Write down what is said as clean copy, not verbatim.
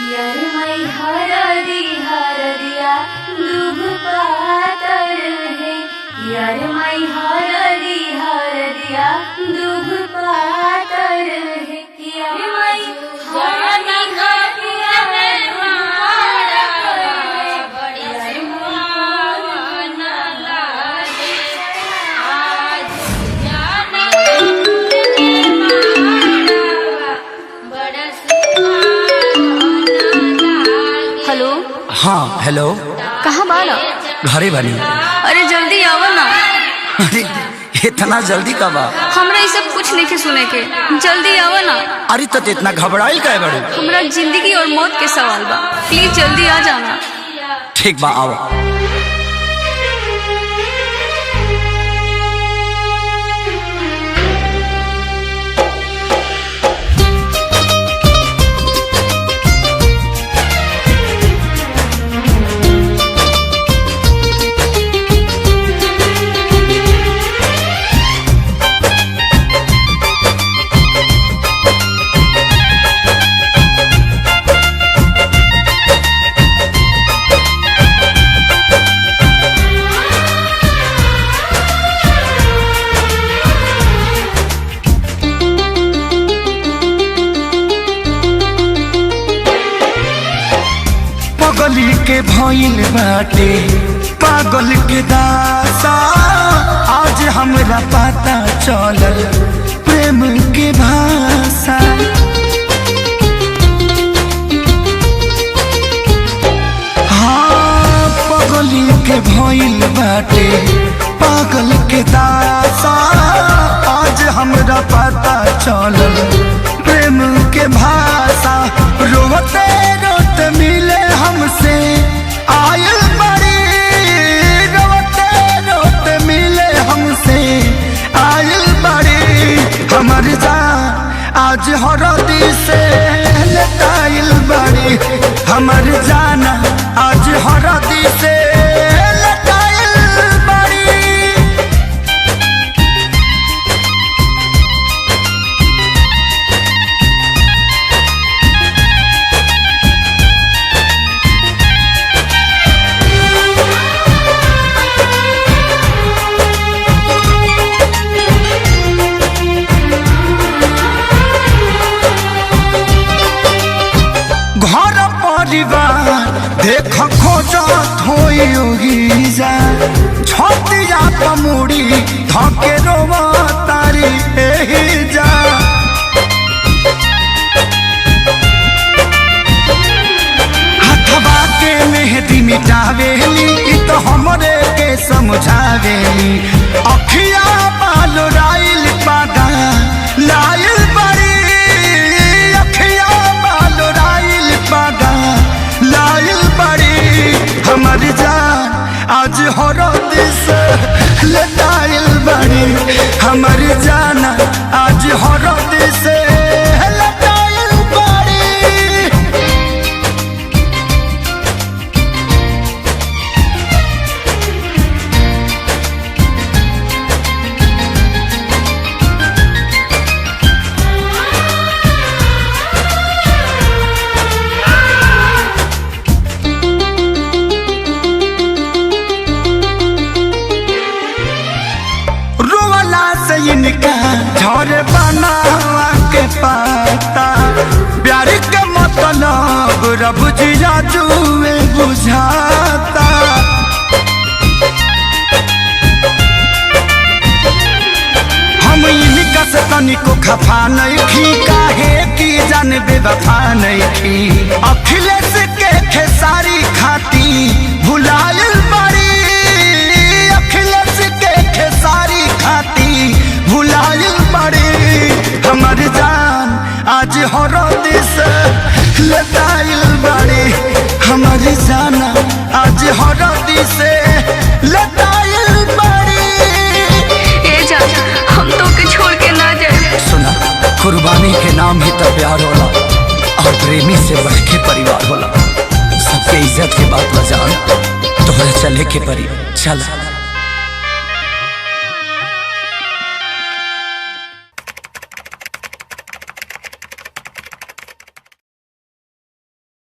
यार मई हरदिया दुभ पातर है। यार मई हरदिया दुभ पातर है। यार मई हेलो। हाँ हेलो। कहाँ बाला? घरे बनी। अरे जल्दी आवा ना। अरे इतना जल्दी कब आ? हमरा ये सब कुछ नहीं सुने के, जल्दी आवा ना। अरे तो इतना घबराइल काहे बड़े? हमरा जिंदगी और मौत के सवाल बा, प्लीज जल्दी आ जाना। ठीक बा आओ। पगली के भइल बाटे पागल के दासा, आज हमरा पता चलल प्रेम के भाषा। हाँ पगली के भइल बाटे पागल के दासा, आज हमरा पता चलल प्रेम के भाषा। रोते रोते मिले हमसे आयल बड़ी, रोते रोते मिले हमसे आयल बड़ी। हमर जान आज हरदी से लटाइल बड़ी, हमर जाना आज हरदी से लटाइल बड़ी। घर परिवार देख खोजत होई जा, छतिया पमुड़ी धके रोवा तारी एही जा। हथवा के मेहंदी मिटावेली इ तो हमरे के समझावेली। अखिया बाल राइल पागा लाइल बड़ी, अखिया बाल राइल पागा लाइल बड़ी। हमर जान आज हरद से लटाइल बड़ी, हमर जाना आज हरद से लटाइल बड़ी। रोवला से इनका झर बनावा के पाता, प्यार के मतलब रब जिया जुए बुझाता। हम इनका से तनिको खफा नहीं थी, काहे की जान बेवफा नहीं थी। अखिलेश के खेसारी खाती भुलाइल बड़ी, अखिलेश के खेसारी खाती भुलाइल बड़ी। हमर जान आज हरद से लटाइल बड़ी, हमर जाना आज हरद से लटाइल बड़ी। ए जा, हम तो के छोड़ के ना जाए। सुना, कुर्बानी के नाम ही तो प्यार होला, और प्रेमी से बढ़ के परिवार होला। सबके इज्जत के बात बजान, तोहरा चले के परी चल।